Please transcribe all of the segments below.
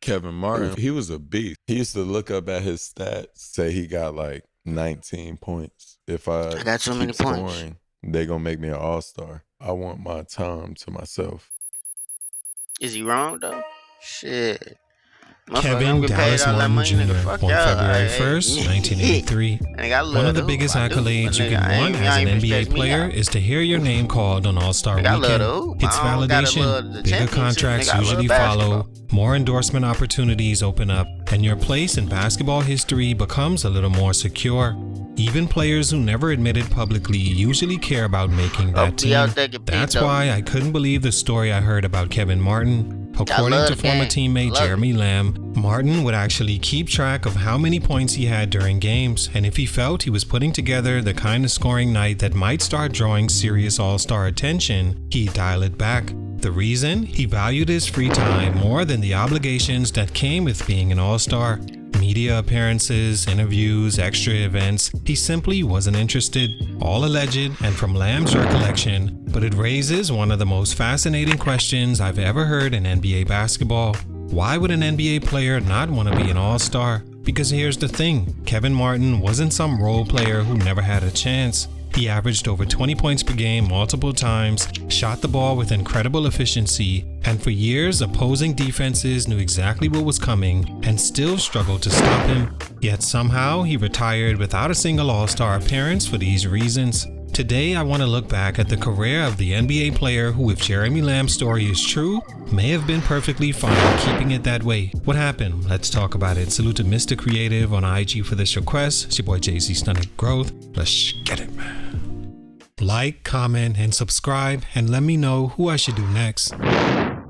Kevin Martin, he was a beast. He used to look up at his stats, say he got like 19 points. If I got so many points, scoring, they gonna make me an all-star. I want my time to myself. Is he wrong though? Shit. Kevin Dallas Martin Jr. on February 1st, 1983. One of the biggest accolades you can want as an NBA player is to hear your name called on All-Star Weekend. It's validation, bigger contracts usually follow, more endorsement opportunities open up, and your place in basketball history becomes a little more secure. Even players who never admitted publicly usually care about making that team. That's why I couldn't believe the story I heard about Kevin Martin. According to former teammate Jeremy Lamb, Martin would actually keep track of how many points he had during games, and if he felt he was putting together the kind of scoring night that might start drawing serious all-star attention, he'd dial it back. The reason? He valued his free time more than the obligations that came with being an all-star. Media appearances, interviews, extra events, he simply wasn't interested. All alleged and from Lamb's recollection, but it raises one of the most fascinating questions I've ever heard in NBA basketball. Why would an NBA player not want to be an all-star? Because here's the thing, Kevin Martin wasn't some role player who never had a chance. He averaged over 20 points per game multiple times, shot the ball with incredible efficiency, and for years opposing defenses knew exactly what was coming and still struggled to stop him. Yet somehow he retired without a single All-Star appearance for these reasons. Today I want to look back at the career of the NBA player who, if Jeremy Lamb's story is true, may have been perfectly fine keeping it that way. What happened? Let's talk about it. Salute to Mr. Creative on IG for this request. It's your boy JC Stunning Growth. Let's get it, man. Like, comment, and subscribe, and let me know who I should do next.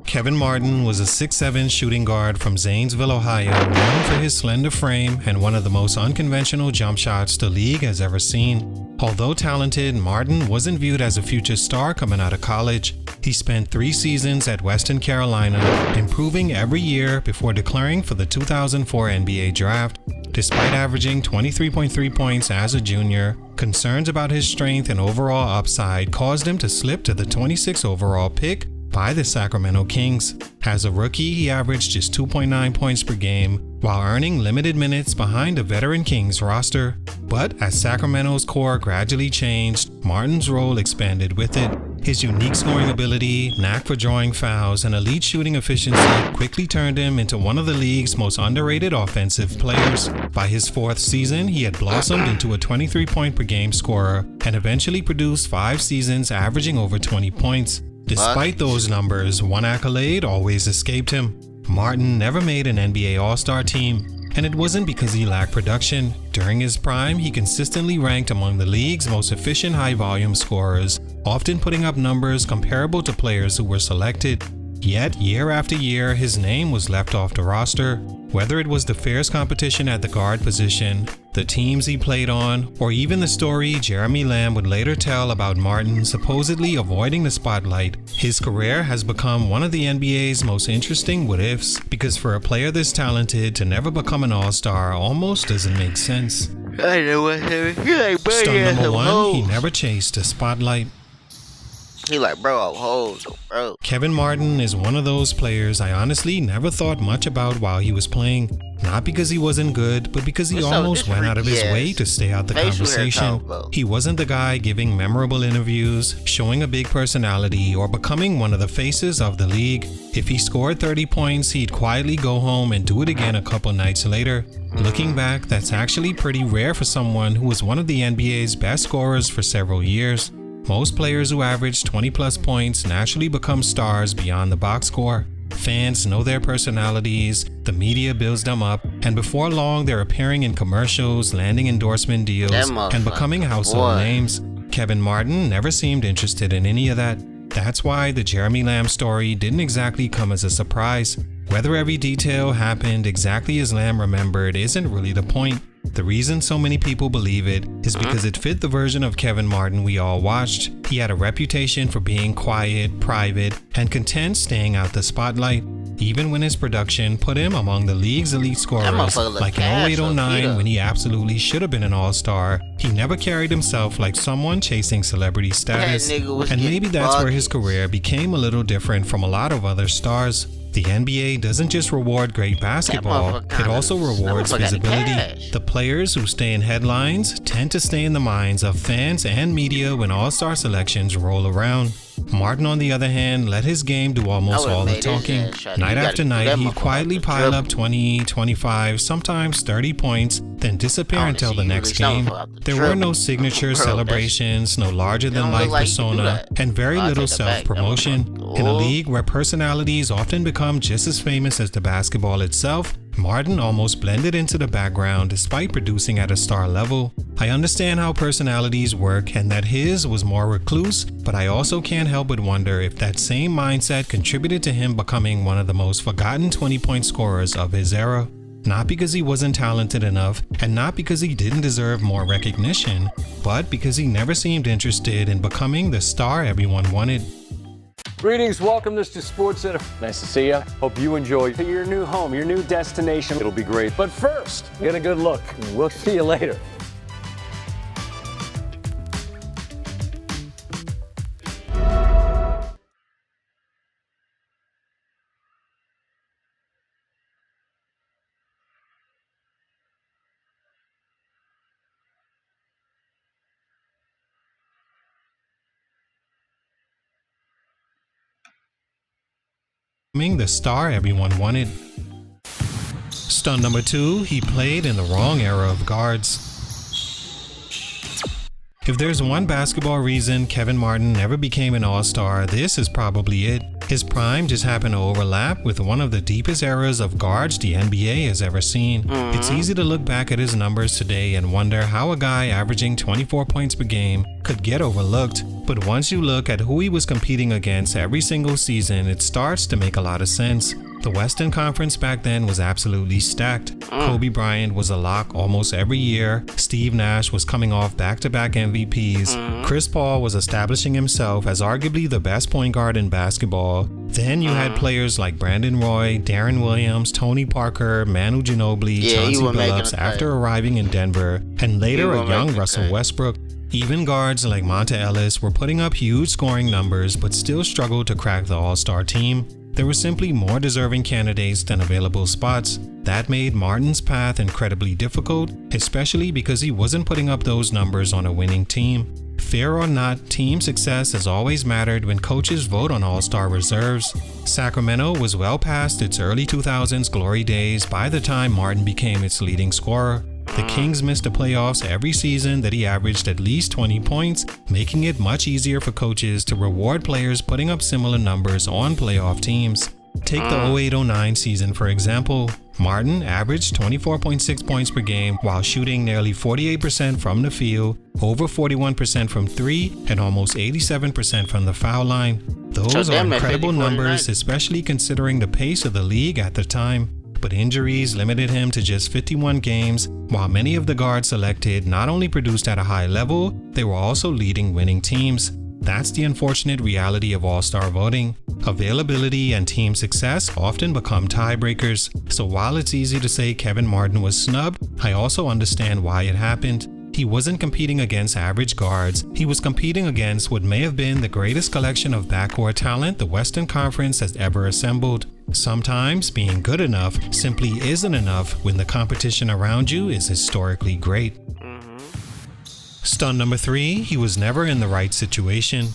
Kevin Martin was a 6'7" shooting guard from Zanesville, Ohio, known for his slender frame and one of the most unconventional jump shots the league has ever seen. Although talented, Martin wasn't viewed as a future star coming out of college. He spent 3 seasons at Western Carolina, improving every year before declaring for the 2004 NBA draft. Despite averaging 23.3 points as a junior, concerns about his strength and overall upside caused him to slip to the 26th overall pick by the Sacramento Kings. As a rookie, he averaged just 2.9 points per game, while earning limited minutes behind a veteran Kings roster. But as Sacramento's core gradually changed, Martin's role expanded with it. His unique scoring ability, knack for drawing fouls, and elite shooting efficiency quickly turned him into one of the league's most underrated offensive players. By his 4th season, he had blossomed into a 23-point per game scorer and eventually produced 5 seasons averaging over 20 points. Despite those numbers, one accolade always escaped him. Martin never made an NBA All-Star team, and it wasn't because he lacked production. During his prime, he consistently ranked among the league's most efficient high-volume scorers, often putting up numbers comparable to players who were selected. Yet, year after year, his name was left off the roster. Whether it was the fierce competition at the guard position, the teams he played on, or even the story Jeremy Lamb would later tell about Martin supposedly avoiding the spotlight, his career has become one of the NBA's most interesting what-ifs, because for a player this talented to never become an all-star almost doesn't make sense. Star number 1, he never chased a spotlight. He like, bro, hoes, bro. Kevin Martin is one of those players I honestly never thought much about while he was playing. Not because he wasn't good, but because he almost went out of his way to stay out the conversation. He wasn't the guy giving memorable interviews, showing a big personality, or becoming one of the faces of the league. If he scored 30 points, he'd quietly go home and do it again a couple nights later. Looking back, that's actually pretty rare for someone who was one of the NBA's best scorers for several years. Most players who average 20+ points naturally become stars beyond the box score. Fans know their personalities, the media builds them up, and before long they're appearing in commercials, landing endorsement deals, and becoming household names. Kevin Martin never seemed interested in any of that. That's why the Jeremy Lamb story didn't exactly come as a surprise. Whether every detail happened exactly as Lamb remembered isn't really the point. The reason so many people believe it is because it fit the version of Kevin Martin we all watched. He had a reputation for being quiet, private, and content staying out the spotlight, even when his production put him among the league's elite scorers. Like in 08-09 when he absolutely should have been an all-star, he never carried himself like someone chasing celebrity status. And maybe that's where his career became a little different from a lot of other stars. The NBA doesn't just reward great basketball, it also rewards visibility. The players who stay in headlines tend to stay in the minds of fans and media when All-Star selections roll around. Martin, on the other hand, let his game do almost all the talking. Night after night, he'd quietly pile up 20, 25, sometimes 30 points, then disappear until the next game. There were no signature celebrations, no larger-than-life persona, and very little self-promotion. In a league where personalities often become just as famous as the basketball itself, Martin almost blended into the background despite producing at a star level. I understand how personalities work and that his was more recluse, but I also can't help but wonder if that same mindset contributed to him becoming one of the most forgotten 20-point scorers of his era. Not because he wasn't talented enough, and not because he didn't deserve more recognition, but because he never seemed interested in becoming the star everyone wanted. Greetings, welcome this to SportsCenter. Nice to see you. Hope you enjoy your new home, your new destination. It'll be great. But first, get a good look. We'll see you later. The star everyone wanted. Stunt number 2, he played in the wrong era of guards. If there's one basketball reason Kevin Martin never became an all-star, this is probably it. His prime just happened to overlap with one of the deepest eras of guards the NBA has ever seen. It's easy to look back at his numbers today and wonder how a guy averaging 24 points per game could get overlooked. But once you look at who he was competing against every single season, it starts to make a lot of sense. The Western Conference back then was absolutely stacked. Kobe Bryant was a lock almost every year. Steve Nash was coming off back-to-back MVPs. Chris Paul was establishing himself as arguably the best point guard in basketball. Then you had players like Brandon Roy, Darren Williams, Tony Parker, Manu Ginobili, Chauncey Billups after arriving in Denver, and later a young Russell Westbrook. Even guards like Monta Ellis were putting up huge scoring numbers but still struggled to crack the All-Star team. There were simply more deserving candidates than available spots. That made Martin's path incredibly difficult, especially because he wasn't putting up those numbers on a winning team. Fair or not, team success has always mattered when coaches vote on All-Star reserves. Sacramento was well past its early 2000s glory days by the time Martin became its leading scorer. The Kings missed the playoffs every season that he averaged at least 20 points, making it much easier for coaches to reward players putting up similar numbers on playoff teams. Take the 08-09 season for example. Martin averaged 24.6 points per game while shooting nearly 48% from the field, over 41% from 3, and almost 87% from the foul line. Those are incredible numbers, especially considering the pace of the league at the time. But injuries limited him to just 51 games, while many of the guards selected not only produced at a high level, they were also leading winning teams. That's the unfortunate reality of All-Star voting. Availability and team success often become tiebreakers. So while it's easy to say Kevin Martin was snubbed, I also understand why it happened. He wasn't competing against average guards, he was competing against what may have been the greatest collection of backcourt talent the Western Conference has ever assembled. Sometimes being good enough simply isn't enough when the competition around you is historically great. Stunt number 3, he was never in the right situation.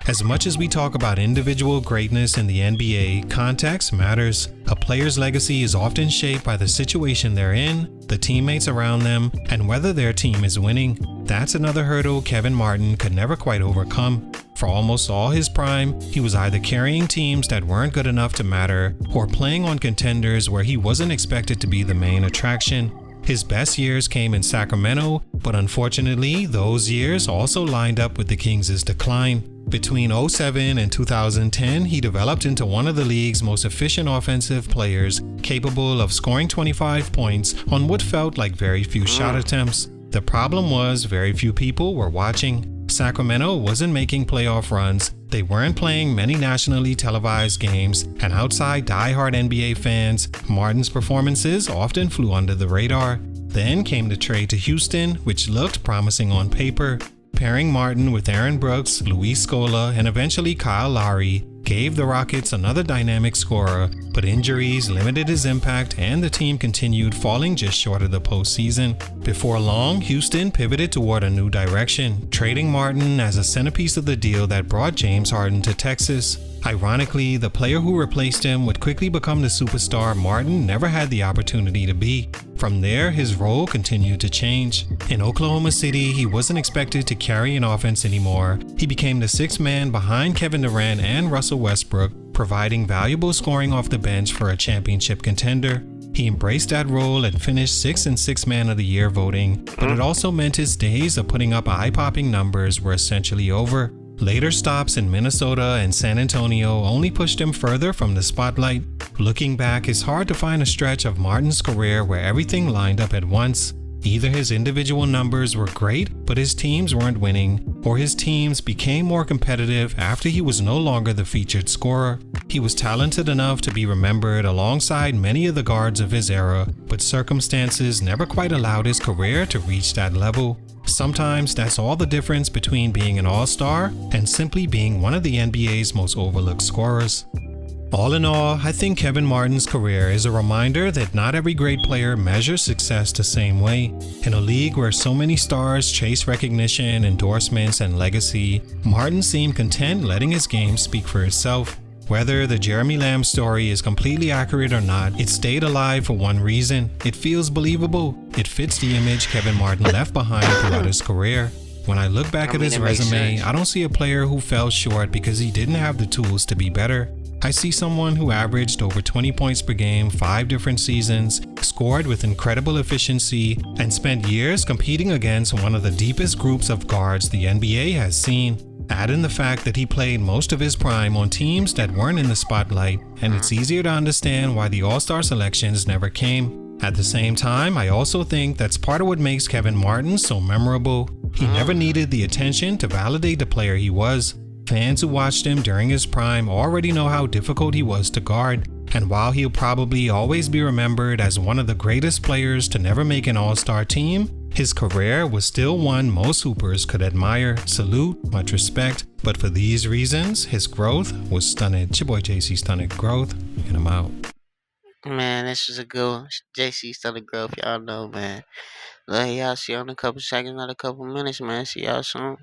As much as we talk about individual greatness in the NBA, context matters. A player's legacy is often shaped by the situation they're in, the teammates around them, and whether their team is winning. That's another hurdle Kevin Martin could never quite overcome. For almost all his prime, he was either carrying teams that weren't good enough to matter, or playing on contenders where he wasn't expected to be the main attraction. His best years came in Sacramento, but unfortunately, those years also lined up with the Kings' decline. Between 2007 and 2010, he developed into one of the league's most efficient offensive players, capable of scoring 25 points on what felt like very few shot attempts. The problem was very few people were watching. Sacramento wasn't making playoff runs, they weren't playing many nationally televised games, and outside die-hard NBA fans, Martin's performances often flew under the radar. Then came the trade to Houston, which looked promising on paper. Pairing Martin with Aaron Brooks, Luis Scola, and eventually Kyle Lowry gave the Rockets another dynamic scorer, but injuries limited his impact and the team continued falling just short of the postseason. Before long, Houston pivoted toward a new direction, trading Martin as a centerpiece of the deal that brought James Harden to Texas. Ironically, the player who replaced him would quickly become the superstar Martin never had the opportunity to be. From there, his role continued to change. In Oklahoma City, he wasn't expected to carry an offense anymore. He became the sixth man behind Kevin Durant and Russell Westbrook, providing valuable scoring off the bench for a championship contender. He embraced that role and finished 6th in Sixth Man of the Year voting, but it also meant his days of putting up eye-popping numbers were essentially over. Later stops in Minnesota and San Antonio only pushed him further from the spotlight. Looking back, it's hard to find a stretch of Martin's career where everything lined up at once. Either his individual numbers were great, but his teams weren't winning, or his teams became more competitive after he was no longer the featured scorer. He was talented enough to be remembered alongside many of the guards of his era, but circumstances never quite allowed his career to reach that level. Sometimes that's all the difference between being an all-star and simply being one of the NBA's most overlooked scorers. All in all, I think Kevin Martin's career is a reminder that not every great player measures success the same way. In a league where so many stars chase recognition, endorsements, and legacy, Martin seemed content letting his game speak for itself. Whether the Jeremy Lamb story is completely accurate or not, it stayed alive for one reason. It feels believable. It fits the image Kevin Martin left behind throughout his career. When I look back at his resume, I don't see a player who fell short because he didn't have the tools to be better. I see someone who averaged over 20 points per game 5 different seasons, scored with incredible efficiency, and spent years competing against one of the deepest groups of guards the NBA has seen. Add in the fact that he played most of his prime on teams that weren't in the spotlight, and it's easier to understand why the All-Star selections never came. At the same time, I also think that's part of what makes Kevin Martin so memorable. He never needed the attention to validate the player he was. Fans who watched him during his prime already know how difficult he was to guard, and while he'll probably always be remembered as one of the greatest players to never make an All-Star team, his career was still one most hoopers could admire, salute, much respect, but for these reasons, his growth was stunning. It's your boy JC Stunning Growth, and I'm out. Man, this is a good one. JC Stunning Growth, y'all know, man. Love y'all. See y'all in a couple seconds, not a couple minutes, man. See y'all soon.